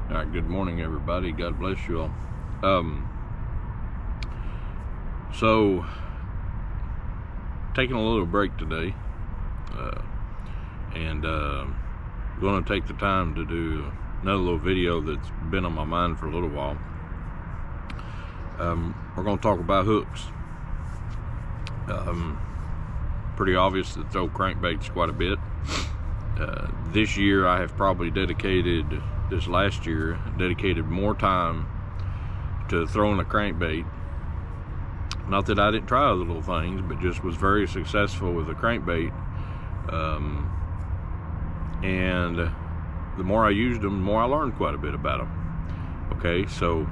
All right, good morning, everybody. God bless you all. So, taking a little break today, and going to take the time to do another little video that's been on my mind for a little while. We're going to talk about hooks. Pretty obvious to throw crankbaits quite a bit. This year I have probably dedicated more time to throwing a crankbait. Not that I didn't try other little things, but just was very successful with a crankbait. And the more I used them, the more I learned quite a bit about them. Okay, so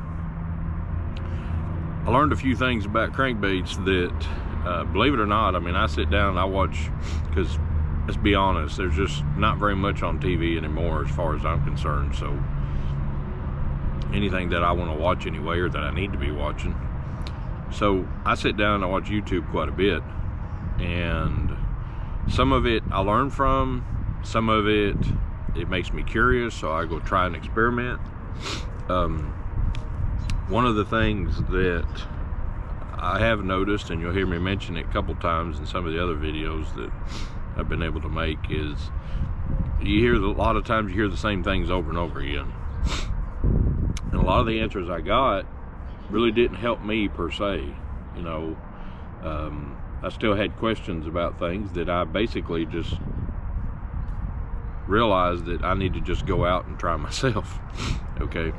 I learned a few things about crankbaits that, believe it or not, I mean, I sit down and I watch, because let's be honest, there's just not very much on TV anymore as far as I'm concerned. So anything that I want to watch anyway, or that I need to be watching. So I sit down and I watch YouTube quite a bit, and some of it I learn from, some of it makes me curious, so I go try and experiment. One of the things that I have noticed, and you'll hear me mention it a couple times in some of the other videos that I've been able to make, is a lot of times you hear the same things over and over again. And a lot of the answers I got really didn't help me per se. You know, I still had questions about things that I basically just realized that I need to just go out and try myself. Okay,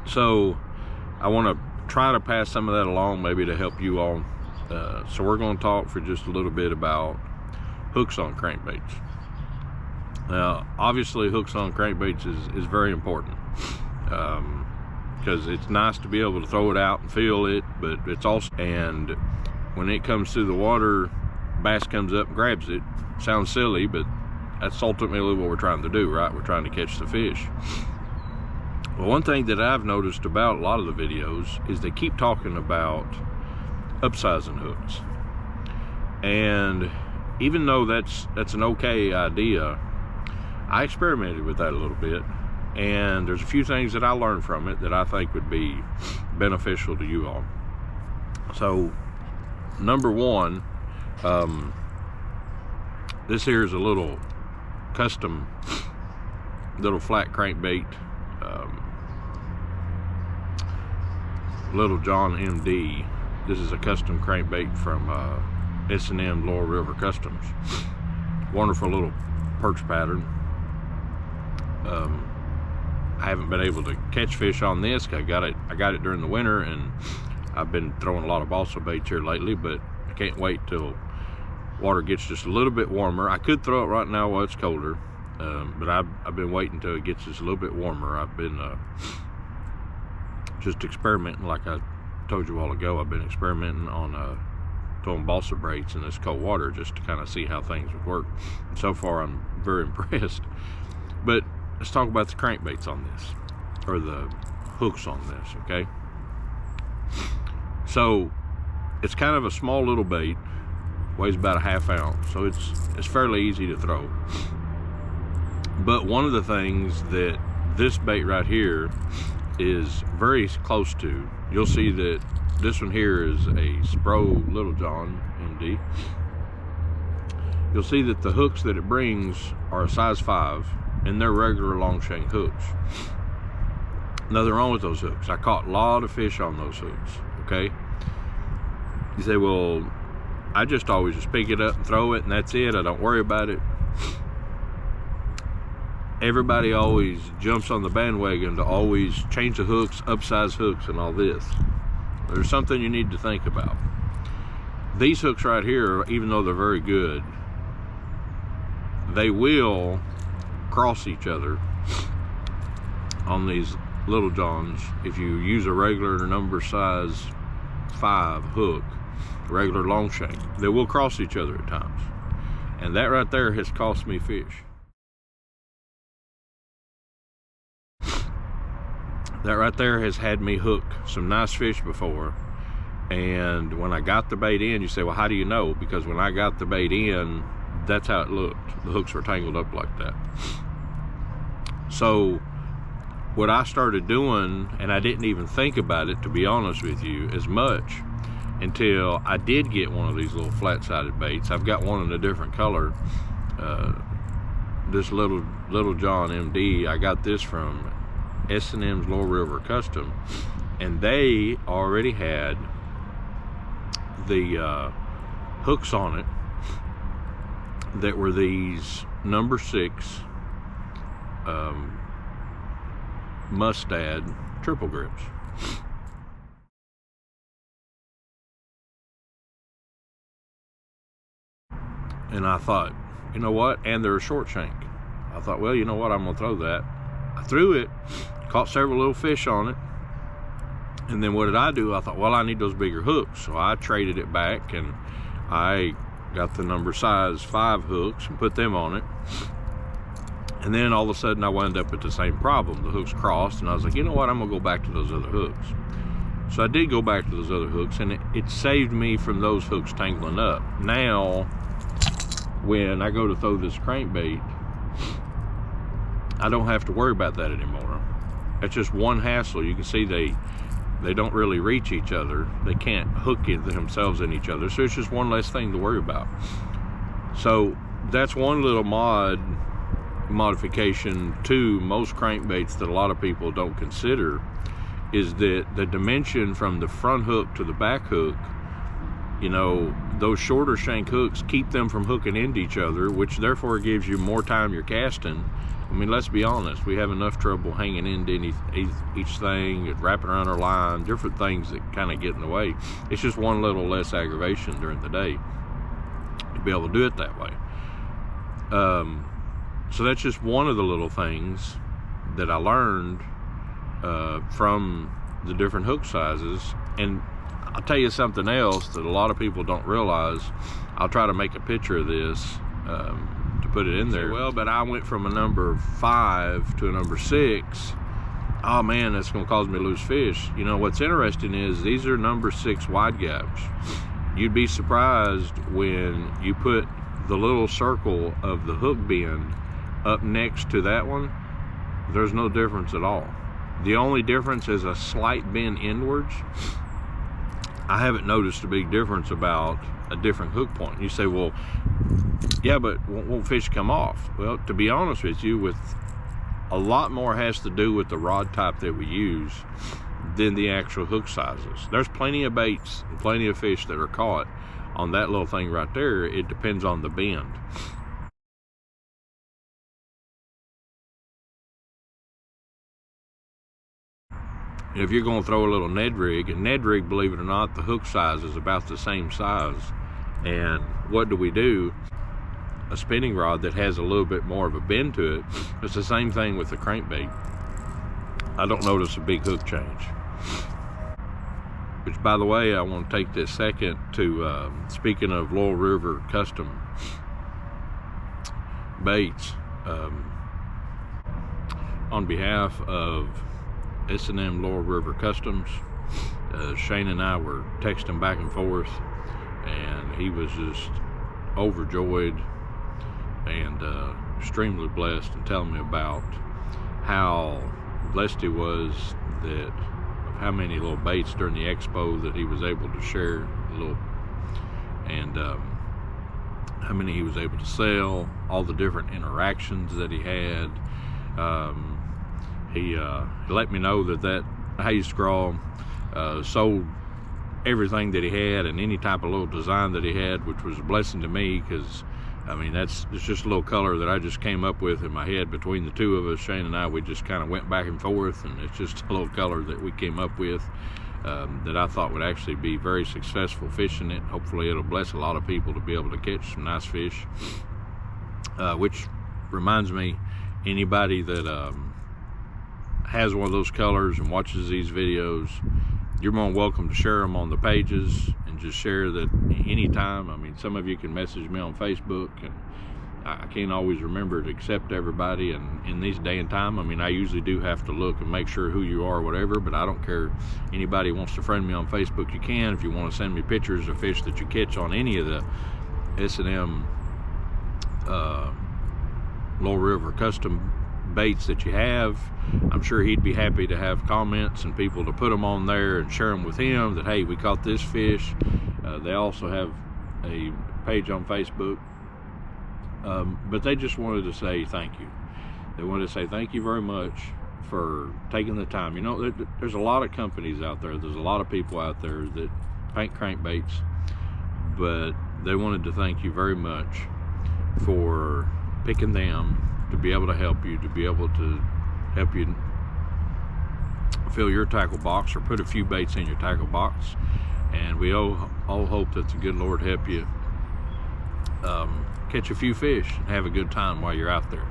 so I want to try to pass some of that along, maybe to help you all. So we're going to talk for just a little bit about hooks on crankbaits. Now, obviously, hooks on crankbaits is very important, because it's nice to be able to throw it out and feel it, but it's also, and when it comes through the water, bass comes up and grabs it. Sounds silly, but that's ultimately what we're trying to do, right? We're trying to catch the fish. Well, one thing that I've noticed about a lot of the videos is they keep talking about upsizing hooks. And even though that's an okay idea, I experimented with that a little bit, and there's a few things that I learned from it that I think would be beneficial to you all. So, number one, this here is a little custom little flat crankbait, Little John MD. This is a custom crankbait from S&M Laurel River Customs. Wonderful little perch pattern. I haven't been able to catch fish on this. I got it during the winter, and I've been throwing a lot of balsa baits here lately, but I can't wait till water gets just a little bit warmer. I could throw it right now while it's colder, but I've been waiting until it gets just a little bit warmer. I've been just experimenting, like I told you a while ago. I've been experimenting on throwing balsa baits in this cold water just to kind of see how things would work. And so far, I'm very impressed. But let's talk about the crankbaits on this, or the hooks on this, okay? So it's kind of a small little bait, weighs about a ½ ounce, so it's fairly easy to throw. But one of the things that this bait right here is very close to, you'll see that this one here is a Spro Little John MD. You'll see that the hooks that it brings are a size 5, and they're regular long shank hooks. Nothing wrong with those hooks. I caught a lot of fish on those hooks, okay? You say, well, I just always just pick it up and throw it, and that's it. I don't worry about it. Everybody always jumps on the bandwagon to always change the hooks, upsize hooks, and all this. There's something you need to think about. These hooks right here, even though they're very good, they will cross each other on these Little Johns. If you use a regular number size 5 hook, regular long shank, they will cross each other at times. And that right there has cost me fish. That right there has had me hook some nice fish before. And when I got the bait in, you say, well, how do you know? Because when I got the bait in, that's how it looked. The hooks were tangled up like that. So what I started doing, and I didn't even think about it, to be honest with you, as much until I did get one of these little flat-sided baits. I've got one in a different color. This little John MD, I got this from S&M's Laurel River Custom, and they already had the hooks on it that were these number 6 mustad triple grips. And I thought, you know what, and they're a short shank. I thought, well, you know what, I'm gonna throw that. I threw it, caught several little fish on it, and then what did I do? I thought, well, I need those bigger hooks. So I traded it back, and I got the number size 5 hooks and put them on it. And then all of a sudden I wound up with the same problem. The hooks crossed, and I was like, you know what, I'm gonna go back to those other hooks. So I did go back to those other hooks, and it saved me from those hooks tangling up. Now, when I go to throw this crankbait, I don't have to worry about that anymore. It's just one hassle. You can see they don't really reach each other. They can't hook it themselves in each other. So it's just one less thing to worry about. So that's one little modification to most crankbaits that a lot of people don't consider, is that the dimension from the front hook to the back hook, you know, those shorter shank hooks keep them from hooking into each other, which therefore gives you more time you're casting. I mean, let's be honest, we have enough trouble hanging into each thing, wrapping around our line, different things that kind of get in the way. It's just one little less aggravation during the day to be able to do it that way. So that's just one of the little things that I learned from the different hook sizes. And I'll tell you something else that a lot of people don't realize. I'll try to make a picture of this to put it in there. Well, but I went from a number 5 to a number 6. Oh man, that's gonna cause me to lose fish. You know, what's interesting is these are number 6 wide gaps. You'd be surprised when you put the little circle of the hook bend up next to that one, there's no difference at all. The only difference is a slight bend inwards. I haven't noticed a big difference about a different hook point. You say, well, yeah, but won't fish come off? Well, to be honest with you, with a lot more has to do with the rod type that we use than the actual hook sizes. There's plenty of baits and plenty of fish that are caught on that little thing right there. It depends on the bend. If you're going to throw a little Ned rig, and Ned rig, believe it or not, the hook size is about the same size. And what do? A spinning rod that has a little bit more of a bend to it. It's the same thing with the crankbait. I don't notice a big hook change. Which, by the way, I want to take this second to, speaking of Laurel River Custom baits, on behalf of S&M Laurel River Customs, Shane and I were texting back and forth, and he was just overjoyed and extremely blessed, and telling me about how blessed he was that of how many little baits during the expo that he was able to share, and how many he was able to sell, all the different interactions that he had. He let me know that hay scrawl sold everything that he had and any type of little design that he had, which was a blessing to me, because I mean, it's just a little color that I just came up with in my head between the two of us. Shane and I, we just kind of went back and forth, and it's just a little color that we came up with that I thought would actually be very successful fishing it. Hopefully it'll bless a lot of people to be able to catch some nice fish, which reminds me, anybody that has one of those colors and watches these videos, you're more than welcome to share them on the pages, and just share that anytime. I mean, some of you can message me on Facebook, and I can't always remember to accept everybody, and in this day and time, I mean, I usually do have to look and make sure who you are or whatever, but I don't care. Anybody wants to friend me on Facebook, you can. If you want to send me pictures of fish that you catch on any of the S&M Laurel River Custom baits that you have. I'm sure he'd be happy to have comments and people to put them on there and share them with him, that hey, we caught this fish. They also have a page on Facebook, but they just wanted to say thank you. They wanted to say thank you very much for taking the time. You know, there's a lot of companies out there, there's a lot of people out there that paint crankbaits, but they wanted to thank you very much for picking them to be able to help you, to be able to help you fill your tackle box or put a few baits in your tackle box. And we all hope that the good Lord help you catch a few fish and have a good time while you're out there.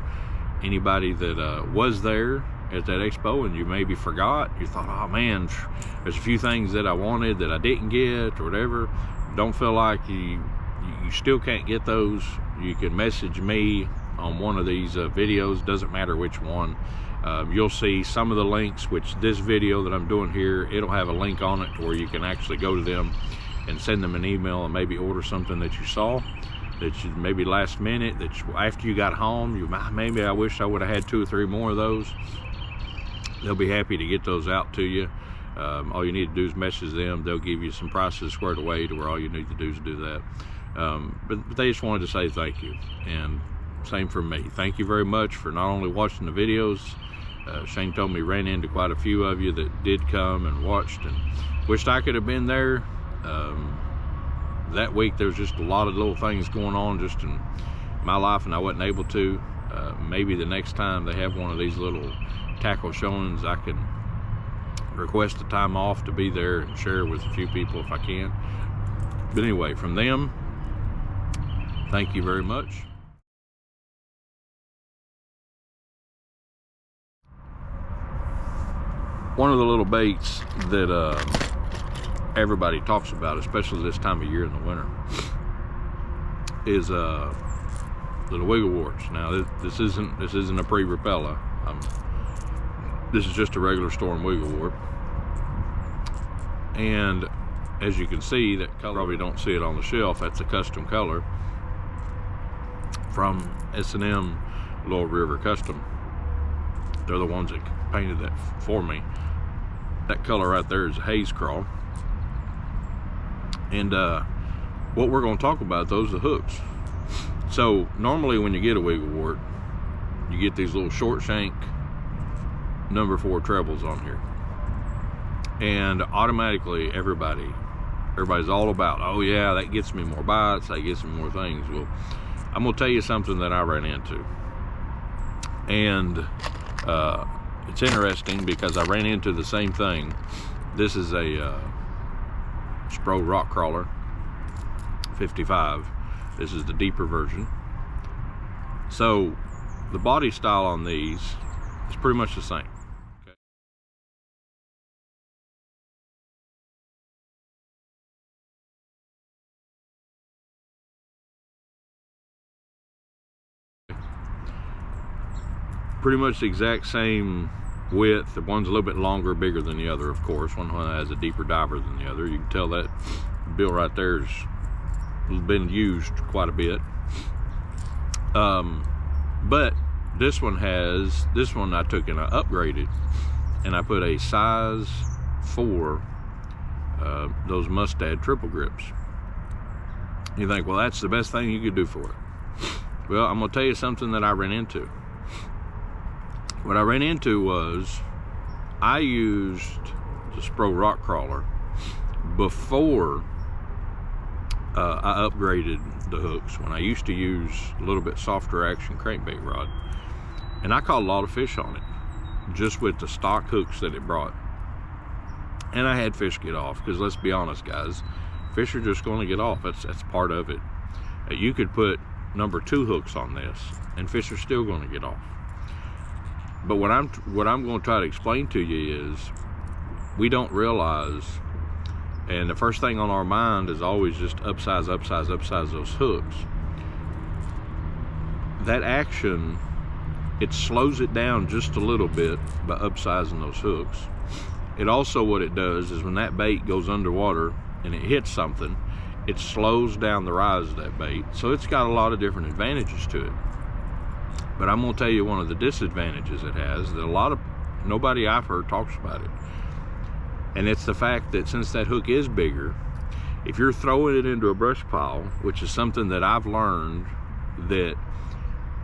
Anybody that was there at that expo and you maybe forgot, you thought, oh man, there's a few things that I wanted that I didn't get or whatever, don't feel like you still can't get those. You can message me on one of these videos, doesn't matter which one. You'll see some of the links, which this video that I'm doing here, it'll have a link on it where you can actually go to them and send them an email and maybe order something that you saw that you maybe last minute, that after you got home, maybe I wish I would have had 2 or 3 more of those. They'll be happy to get those out to you. All you need to do is message them. They'll give you some prices squared away to where all you need to do is do that. But they just wanted to say thank you, and same for me. Thank you very much for not only watching the videos. Shane told me ran into quite a few of you that did come and watched, and wished I could have been there. That week there was just a lot of little things going on just in my life, and I wasn't able to. Maybe the next time they have one of these little tackle showings, I can request a time off to be there and share with a few people if I can. But anyway, from them, thank you very much. One of the little baits that everybody talks about, especially this time of year in the winter, is little wiggle warts. Now this isn't a pre-repella. This is just a regular storm wiggle wart, and as you can see, that color, probably don't see it on the shelf, that's a custom color from S&M Laurel River Custom. They're the ones that painted that for me. That color right there is a haze crawl. And what we're going to talk about, those are the hooks. So normally when you get a wiggle wart, you get these little short shank number 4 trebles on here, and automatically everybody's all about, oh yeah, that gets me more bites, that gets me more things. Well, I'm gonna tell you something that I ran into, and it's interesting because I ran into the same thing. This is a Spro rock crawler 55. This is the deeper version. So the body style on these is pretty much the same. Pretty much the exact same width. The one's a little bit longer, bigger than the other, of course. One has a deeper diver than the other. You can tell that bill right there has been used quite a bit. But this one I took and I upgraded, and I put a size 4 those Mustad triple grips. You think, well, that's the best thing you could do for it. Well, I'm gonna tell you something that I ran into. What I ran into was, I used the Spro rock crawler before I upgraded the hooks, when I used to use a little bit softer action crankbait rod, and I caught a lot of fish on it just with the stock hooks that it brought. And I had fish get off, because let's be honest guys, fish are just going to get off. That's part of it. You could put number 2 hooks on this and fish are still going to get off. But what I'm going to try to explain to you is, we don't realize, and the first thing on our mind is always just upsize those hooks. That action, it slows it down just a little bit by upsizing those hooks. It also, what it does is when that bait goes underwater and it hits something, it slows down the rise of that bait. So it's got a lot of different advantages to it. But I'm gonna tell you one of the disadvantages it has that nobody I've heard talks about it. And it's the fact that since that hook is bigger, if you're throwing it into a brush pile, which is something that I've learned that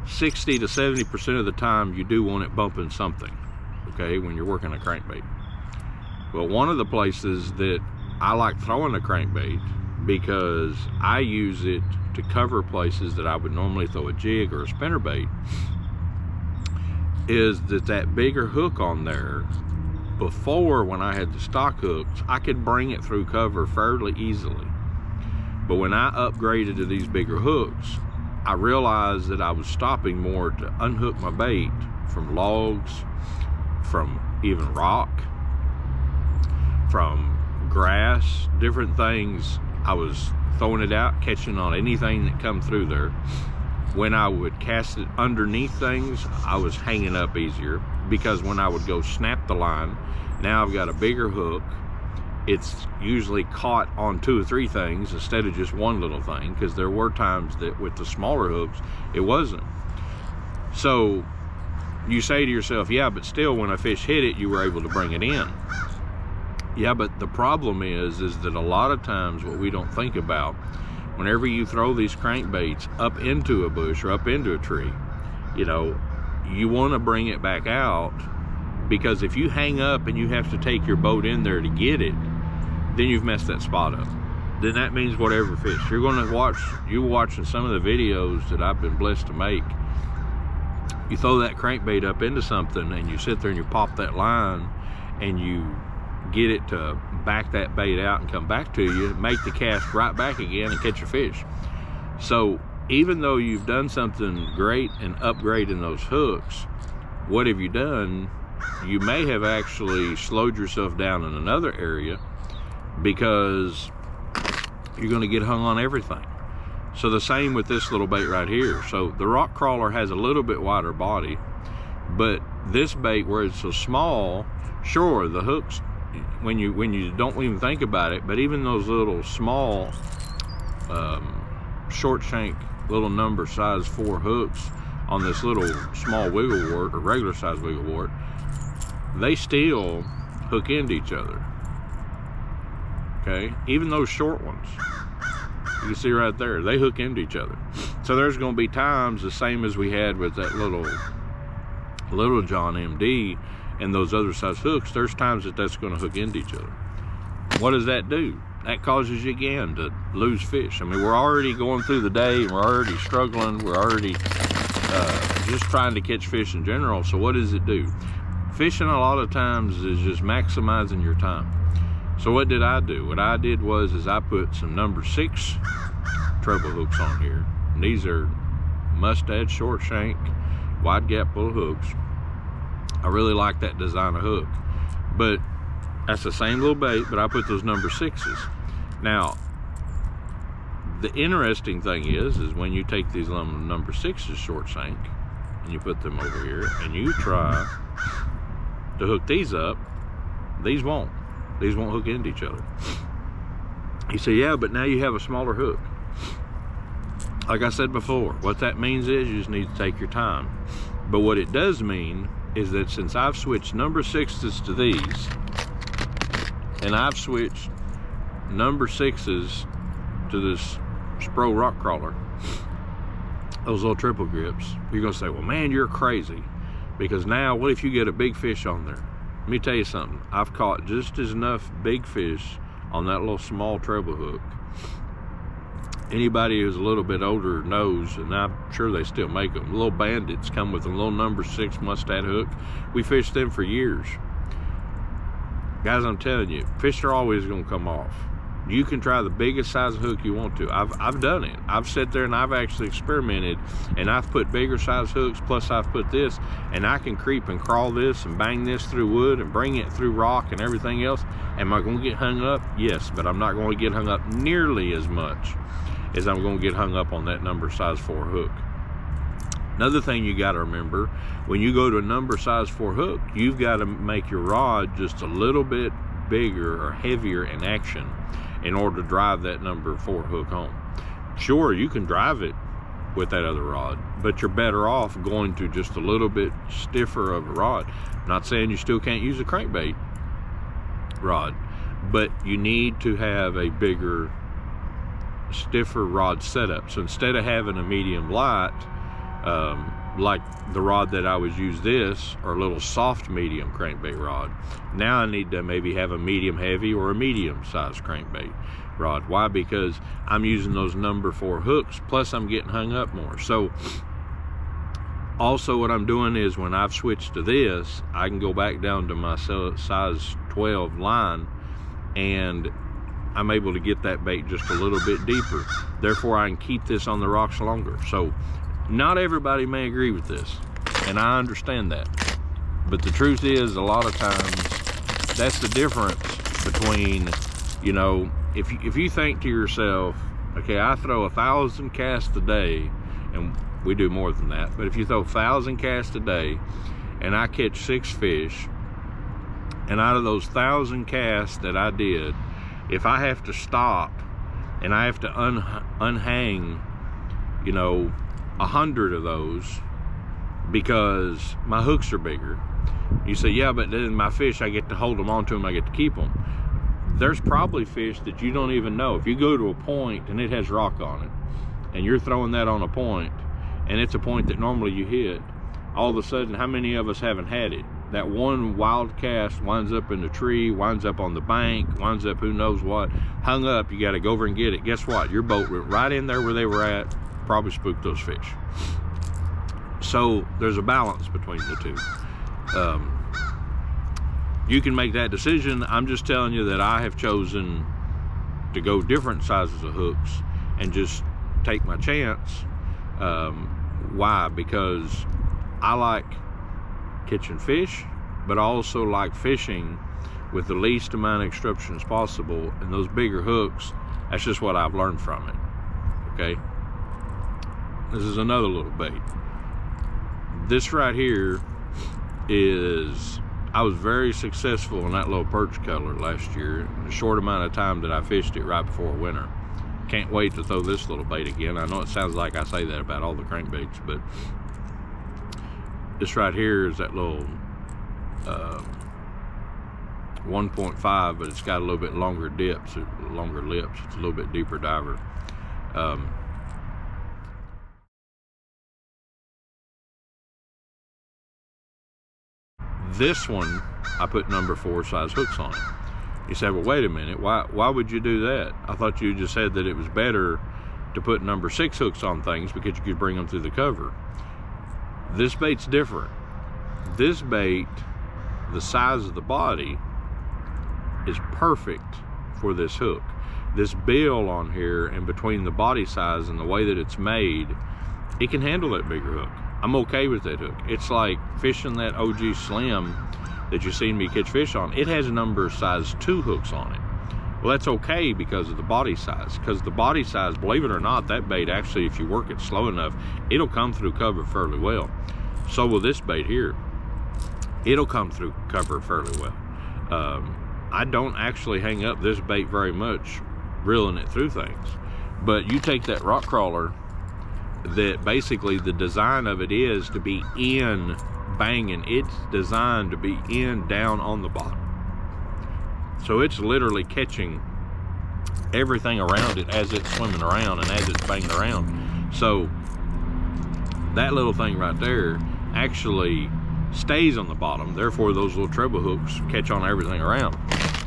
60 to 70% of the time you do want it bumping something, okay, when you're working a crankbait. Well, one of the places that I like throwing a crankbait, because I use it to cover places that I would normally throw a jig or a spinnerbait, is that bigger hook on there. Before, when I had the stock hooks, I could bring it through cover fairly easily. But when I upgraded to these bigger hooks, I realized that I was stopping more to unhook my bait from logs, from even rock, from grass, different things. I was throwing it out, catching on anything that come through there. When I would cast it underneath things, I was hanging up easier, because when I would go snap the line, now I've got a bigger hook. It's usually caught on 2 or 3 things instead of just one little thing, because there were times that with the smaller hooks, it wasn't. So you say to yourself, yeah, but still when a fish hit it, you were able to bring it in. Yeah, but the problem is that a lot of times what we don't think about, whenever you throw these crankbaits up into a bush or up into a tree, you know, you want to bring it back out, because if you hang up and you have to take your boat in there to get it, then you've messed that spot up. Then that means whatever fish you're going to watch, you're watching some of the videos that I've been blessed to make. You throw that crankbait up into something and you sit there and you pop that line and you get it to back that bait out and come back to you, make the cast right back again and catch a fish. So even though you've done something great and upgrading those hooks, what have you done? You may have actually slowed yourself down in another area, because you're going to get hung on everything. So the same with this little bait right here. So the rock crawler has a little bit wider body, but this bait, where it's so small, sure, the hooks, when you don't even think about it, but even those little small short shank little number size 4 hooks on this little small wiggle wart or regular size wiggle wart, they still hook into each other. Okay, even those short ones, you can see right there, they hook into each other. So there's going to be times, the same as we had with that little John MD and those other size hooks, there's times that that's going to hook into each other. What does that do? That causes you again to lose fish. I mean, we're already going through the day and we're already struggling, we're already just trying to catch fish in general. So what does it do? Fishing a lot of times is just maximizing your time. So what did I do? What I did was I put some number 6 treble hooks on here. And these are mustad short shank, wide gap little hooks. I really like that design of hook. But that's the same little bait, but I put those number 6s. Now, the interesting thing is when you take these number 6s short shank and you put them over here and you try to hook these up, these won't hook into each other. You say, yeah, but now you have a smaller hook. Like I said before, what that means is you just need to take your time. But what it does mean is that since I've switched number 6s to these, and I've switched number 6s to this Spro rock crawler, those little triple grips, you're gonna say, well, man, you're crazy. Because now, what if you get a big fish on there? Let me tell you something. I've caught just as enough big fish on that little small treble hook. Anybody who's a little bit older knows, and I'm sure they still make them. Little bandits come with a little number 6 mustad hook. We fished them for years. Guys, I'm telling you, fish are always gonna come off. You can try the biggest size hook you want to. I've done it. I've sat there and I've actually experimented, and I've put bigger size hooks, plus I've put this, and I can creep and crawl this and bang this through wood and bring it through rock and everything else. Am I gonna get hung up? Yes, but I'm not gonna get hung up nearly as much as I'm gonna get hung up on that number size 4 hook. Another thing you gotta remember, when you go to a number size 4 hook, you've gotta make your rod just a little bit bigger or heavier in action in order to drive that number 4 hook home. Sure, you can drive it with that other rod, but you're better off going to just a little bit stiffer of a rod. I'm not saying you still can't use a crankbait rod, but you need to have a bigger, stiffer rod setup. So instead of having a medium light, like the rod that I was used this, or a little soft medium crankbait rod, now I need to maybe have a medium heavy or a medium sized crankbait rod. Why? Because I'm using those number 4 hooks, plus I'm getting hung up more. So also what I'm doing is, when I've switched to this, I can go back down to my size 12 line, and I'm able to get that bait just a little bit deeper. Therefore, I can keep this on the rocks longer. So not everybody may agree with this, and I understand that. But the truth is, a lot of times, that's the difference between, you know, if you think to yourself, okay, I throw 1,000 casts a day, and we do more than that, but if you throw 1,000 casts a day and I catch 6 fish, and out of those 1,000 casts that I did, if I have to stop and I have to unhang, you know, 100 of those because my hooks are bigger, you say, yeah, but then my fish, I get to hold them onto them, I get to keep them. There's probably fish that you don't even know. If you go to a point and it has rock on it, and you're throwing that on a point, and it's a point that normally you hit, all of a sudden, how many of us haven't had it? That one wild cast winds up in the tree, winds up on the bank, winds up who knows what, hung up, you gotta go over and get it. Guess what? Your boat went right in there where they were at, probably spooked those fish. So there's a balance between the two. You can make that decision. I'm just telling you that I have chosen to go different sizes of hooks and just take my chance. Why? Because I like catching fish, but I also like fishing with the least amount of disruptions possible, and those bigger hooks, that's just what I've learned from it. Okay, this is another little bait. This right here is, I was very successful in that little perch color last year in a short amount of time that I fished it right before winter. Can't wait to throw this little bait again. I know it sounds like I say that about all the crankbaits, but this right here is that little 1.5, but it's got a little bit longer dips, longer lips. It's a little bit deeper diver. This one, I put number 4 size hooks on it. You said, well, wait a minute, why would you do that? I thought you just said that it was better to put number 6 hooks on things because you could bring them through the cover. This bait's different. This bait, the size of the body, is perfect for this hook. This bill on here, and between the body size and the way that it's made, it can handle that bigger hook. I'm okay with that hook. It's like fishing that OG Slim that you've seen me catch fish on. It has a number size 2 hooks on it. Well, that's okay because of the body size. Because the body size, believe it or not, that bait actually, if you work it slow enough, it'll come through cover fairly well. So will this bait here. It'll come through cover fairly well. I don't actually hang up this bait very much, reeling it through things. But you take that rock crawler, that basically the design of it is to be in banging. It's designed to be in down on the bottom. So it's literally catching everything around it as it's swimming around and as it's banging around. So that little thing right there actually stays on the bottom. Therefore, those little treble hooks catch on everything around.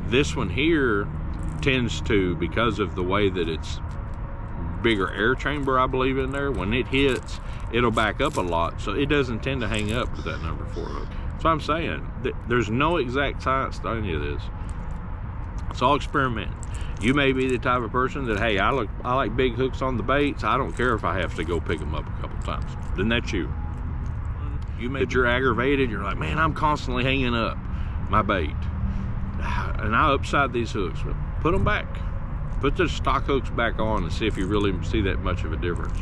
This one here tends to, because of the way that it's bigger air chamber, I believe, in there, when it hits, it'll back up a lot, so it doesn't tend to hang up with that number 4 hook. So I'm saying that there's no exact science to any of this. It's all experimenting. You may be the type of person that, hey, I like big hooks on the baits. I don't care if I have to go pick them up a couple times. Then that's you. You may, that you're aggravated. You're like, man, I'm constantly hanging up my bait, and I upside these hooks. Put them back. Put the stock hooks back on and see if you really see that much of a difference.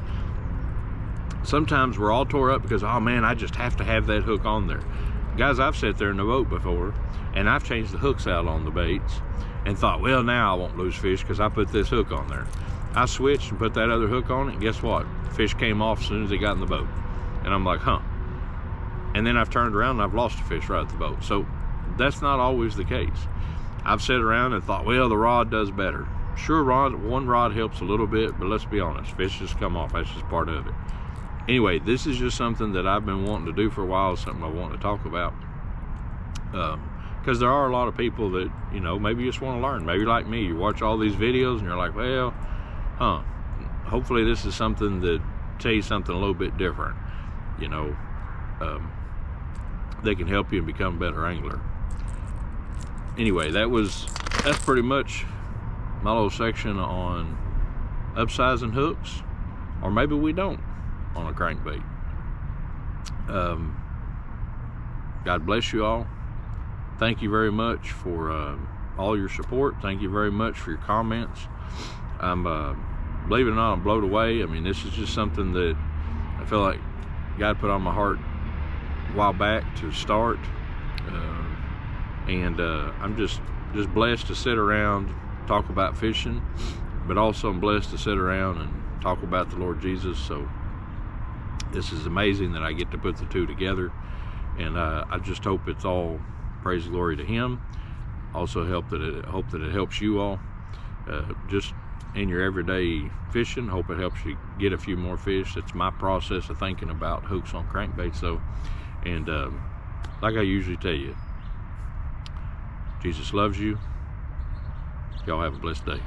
Sometimes we're all tore up because, oh man, I just have to have that hook on there. Guys, I've sat there in the boat before and I've changed the hooks out on the baits and thought, well, now I won't lose fish because I put this hook on there. I switched and put that other hook on it, and guess what? Fish came off as soon as he got in the boat. And I'm like, huh. And then I've turned around and I've lost a fish right at the boat. So that's not always the case. I've sat around and thought, well, the rod does better. Sure, one rod helps a little bit, but let's be honest, fish just come off. That's just part of it. Anyway, this is just something that I've been wanting to do for a while, something I want to talk about. Because there are a lot of people that, you know, maybe you just want to learn. Maybe like me, you watch all these videos and you're like, well, hopefully this is something that tell you something a little bit different, you know, they can help you and become a better angler. Anyway, that's pretty much my little section on upsizing hooks, or maybe we don't on a crankbait. God bless you all. Thank you very much for all your support. Thank you very much for your comments. I'm believe it or not, I'm blown away. I mean, this is just something that I feel like God put on my heart a while back to start, and I'm just blessed to sit around, talk about fishing, but also I'm blessed to sit around and talk about the Lord Jesus. So this is amazing that I get to put the two together, and I just hope it's all praise and glory to Him. Also hope that it helps you all just in your everyday fishing. Hope it helps you get a few more fish. It's my process of thinking about hooks on crankbaits. So, and like I usually tell you, Jesus loves you. Y'all have a blessed day.